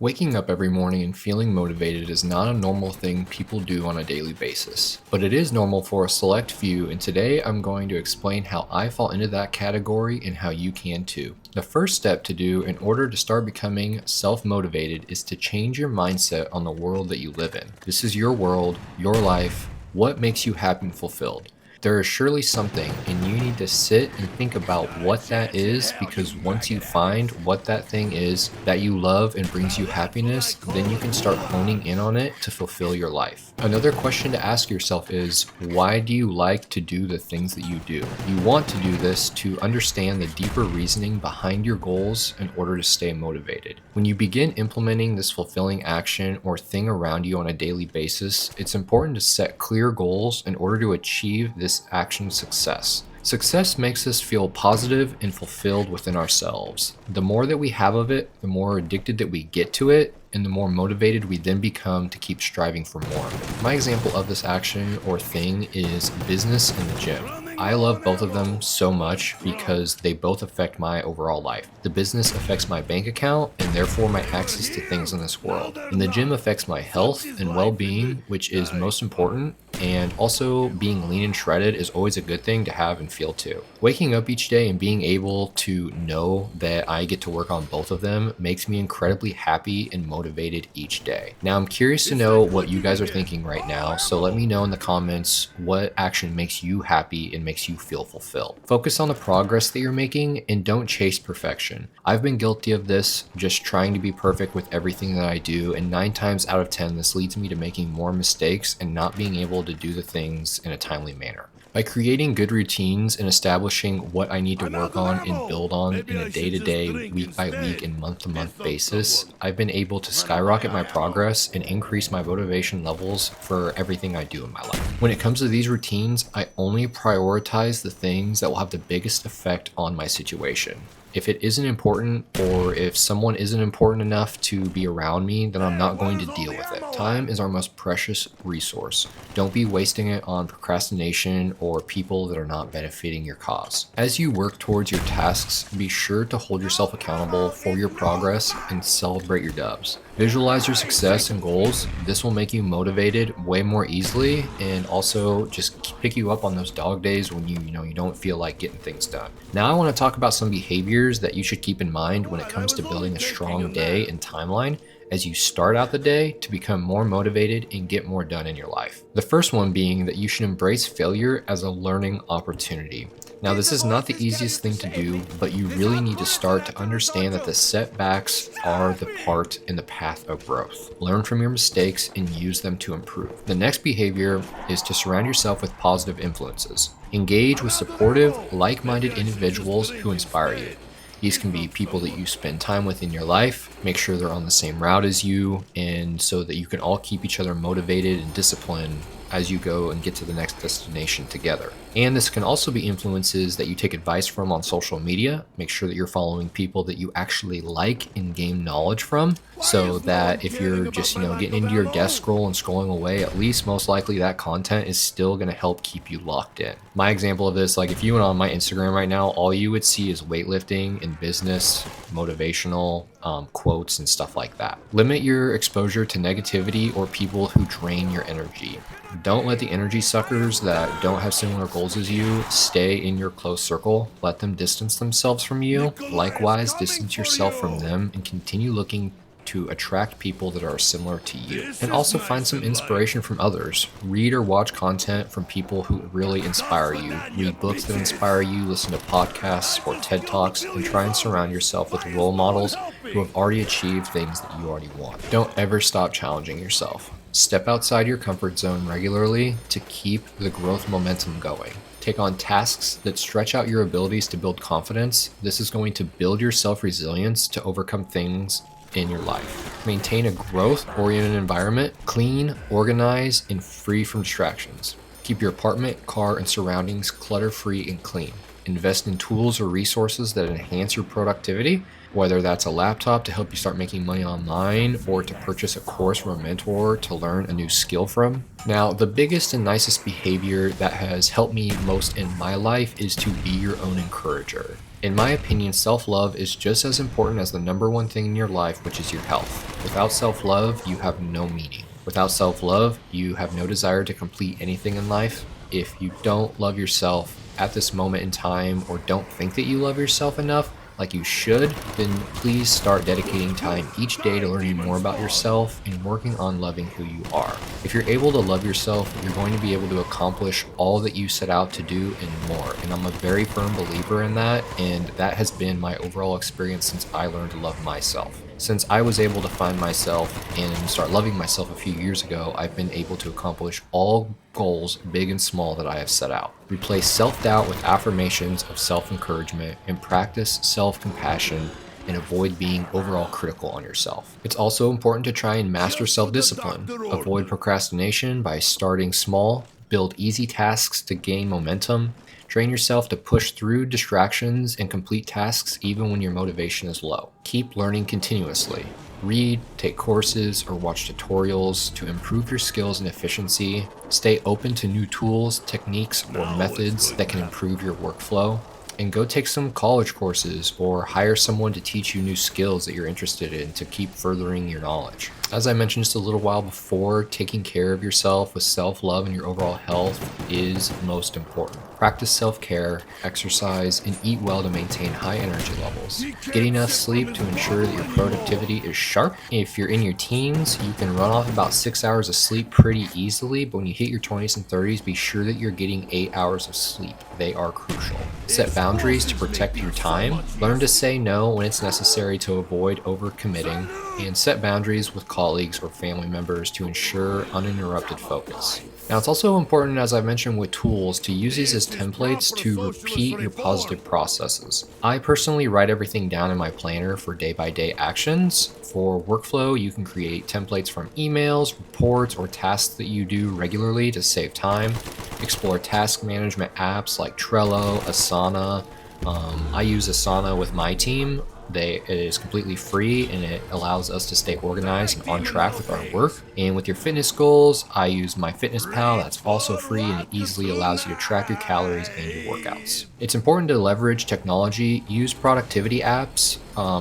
Waking up every morning and feeling motivated is not a normal thing people do on a daily basis, but it is normal for a select few, and today I'm going to explain how I fall into that category and how you can too. The first step to do in order to start becoming self-motivated is to change your mindset on the world that you live in. This is your world, your life, what makes you happy and fulfilled. There is surely something, and you need to sit and think about what that is, because once you find what that thing is that you love and brings you happiness, then you can start honing in on it to fulfill your life. Another question to ask yourself is, why do you like to do the things that you do? You want to do this to understand the deeper reasoning behind your goals in order to stay motivated. When you begin implementing this fulfilling action or thing around you on a daily basis, it's important to set clear goals in order to achieve this action success. Success makes us feel positive and fulfilled within ourselves. The more that we have of it, the more addicted that we get to it, and the more motivated we then become to keep striving for more. My example of this action or thing is business and the gym. I love both of them so much because they both affect my overall life. The business affects my bank account and therefore my access to things in this world. And the gym affects my health and well-being, which is most important. And also being lean and shredded is always a good thing to have and feel too. Waking up each day and being able to know that I get to work on both of them makes me incredibly happy and motivated each day. Now I'm curious to know what you guys are thinking right now, so let me know in the comments what action makes you happy and makes you feel fulfilled. Focus on the progress that you're making and don't chase perfection. I've been guilty of this, just trying to be perfect with everything that I do, and 9 times out of 10 this leads me to making more mistakes and not being able to do the things in a timely manner. By creating good routines and establishing what I need to work on and build on in a day-to-day, week-by-week, and month-to-month basis, I've been able to skyrocket my progress and increase my motivation levels for everything I do in my life. When it comes to these routines, I only prioritize the things that will have the biggest effect on my situation. If it isn't important, or if someone isn't important enough to be around me, then I'm not going to deal with it. Time is our most precious resource. Don't be wasting it on procrastination or people that are not benefiting your cause. As you work towards your tasks, be sure to hold yourself accountable for your progress and celebrate your dubs. Visualize your success and goals. This will make you motivated way more easily, and also just pick you up on those dog days when you don't feel like getting things done. Now I want to talk about some behaviors that you should keep in mind when it comes to building a strong day and timeline as you start out the day to become more motivated and get more done in your life. The first one being that you should embrace failure as a learning opportunity. Now, this is not the easiest thing to do, but you really need to start to understand that the setbacks are the part in the path of growth. Learn from your mistakes and use them to improve. The next behavior is to surround yourself with positive influences. Engage with supportive, like-minded individuals who inspire you. These can be people that you spend time with in your life. Make sure they're on the same route as you, and so that you can all keep each other motivated and disciplined as you go and get to the next destination together. And this can also be influences that you take advice from on social media. Make sure that you're following people that you actually like and gain knowledge from, so that if you're just getting into your desk scroll and scrolling away, at least most likely that content is still going to help keep you locked in. My example of this, like if you went on my Instagram right now, all you would see is weightlifting and business, motivational quotes and stuff like that. Limit your exposure to negativity or people who drain your energy. Don't let the energy suckers that don't have similar goals as you stay in your close circle. Let them distance themselves from you. Likewise, distance yourself from them and continue looking to attract people that are similar to you. And also find some inspiration from others. Read or watch content from people who really inspire you. Read books that inspire you, listen to podcasts or TED Talks, and try and surround yourself with role models who have already achieved things that you already want. Don't ever stop challenging yourself. Step outside your comfort zone regularly to keep the growth momentum going. Take on tasks that stretch out your abilities to build confidence. This is going to build your self-resilience to overcome things in your life. Maintain a growth-oriented environment, clean, organized, and free from distractions. Keep your apartment, car, and surroundings clutter-free and clean. Invest in tools or resources that enhance your productivity, whether that's a laptop to help you start making money online or to purchase a course from a mentor to learn a new skill from. Now, the biggest and nicest behavior that has helped me most in my life is to be your own encourager. In my opinion, self-love is just as important as the number one thing in your life, which is your health. Without self-love, you have no meaning. Without self-love, you have no desire to complete anything in life. If you don't love yourself at this moment in time or don't think that you love yourself enough, like you should, then please start dedicating time each day to learning more about yourself and working on loving who you are. If you're able to love yourself, you're going to be able to accomplish all that you set out to do and more. And I'm a very firm believer in that, and that has been my overall experience since I learned to love myself. Since I was able to find myself and start loving myself a few years ago, I've been able to accomplish all goals, big and small, that I have set out. Replace self-doubt with affirmations of self-encouragement and practice self-compassion and avoid being overall critical on yourself. It's also important to try and master self-discipline. Avoid procrastination by starting small, build easy tasks to gain momentum, train yourself to push through distractions and complete tasks even when your motivation is low. Keep learning continuously. Read, take courses, or watch tutorials to improve your skills and efficiency. Stay open to new tools, techniques, or methods that can improve your workflow. And go take some college courses or hire someone to teach you new skills that you're interested in to keep furthering your knowledge. As I mentioned just a little while before, taking care of yourself with self-love and your overall health is most important. Practice self-care, exercise, and eat well to maintain high energy levels. Get enough sleep to ensure that your productivity is sharp. If you're in your teens, you can run off about 6 hours of sleep pretty easily, but when you hit your 20s and 30s, be sure that you're getting 8 hours of sleep. They are crucial. Set boundaries to protect your time. Learn to say no when it's necessary to avoid overcommitting, and set boundaries with colleagues or family members to ensure uninterrupted focus. Now, it's also important, as I mentioned with tools, to use these as templates to repeat your positive processes. I personally write everything down in my planner for day-by-day actions. For workflow, you can create templates from emails, reports, or tasks that you do regularly to save time. Explore task management apps like Trello, Asana. I use Asana with my team. It is completely free and it allows us to stay organized and on track with our work. And with your fitness goals, I use MyFitnessPal. That's also free and it easily allows you to track your calories and your workouts. It's important to leverage technology. Use productivity apps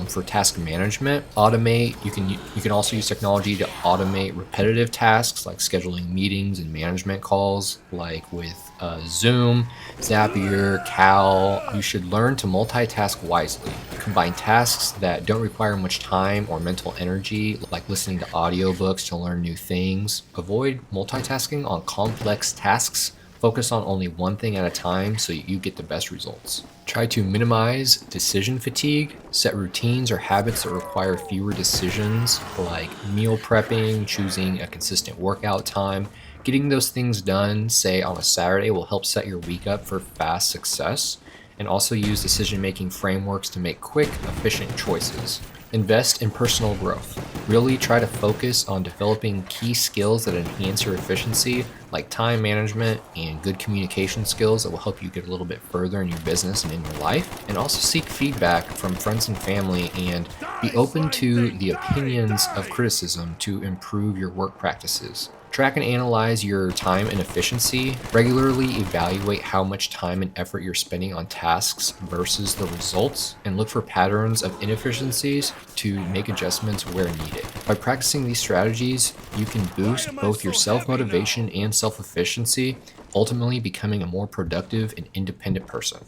for task management. Automate. You can also use technology to automate repetitive tasks like scheduling meetings and management calls, like with Zoom, Zapier, Cal. You should learn to multitask wisely. Combine tasks that don't require much time or mental energy, like listening to audiobooks to learn new things. Avoid multitasking on complex tasks. Focus on only one thing at a time so you get the best results. Try to minimize decision fatigue. Set routines or habits that require fewer decisions, like meal prepping, choosing a consistent workout time. Getting those things done, say on a Saturday, will help set your week up for fast success. And also use decision-making frameworks to make quick, efficient choices. Invest in personal growth. Really try to focus on developing key skills that enhance your efficiency, like time management and good communication skills that will help you get a little bit further in your business and in your life. And also seek feedback from friends and family and be open to the opinions of criticism to improve your work practices. Track and analyze your time and efficiency. Regularly evaluate how much time and effort you're spending on tasks versus the results, and look for patterns of inefficiencies to make adjustments where needed. By practicing these strategies, you can boost both your self-motivation and self-efficiency, ultimately becoming a more productive and independent person.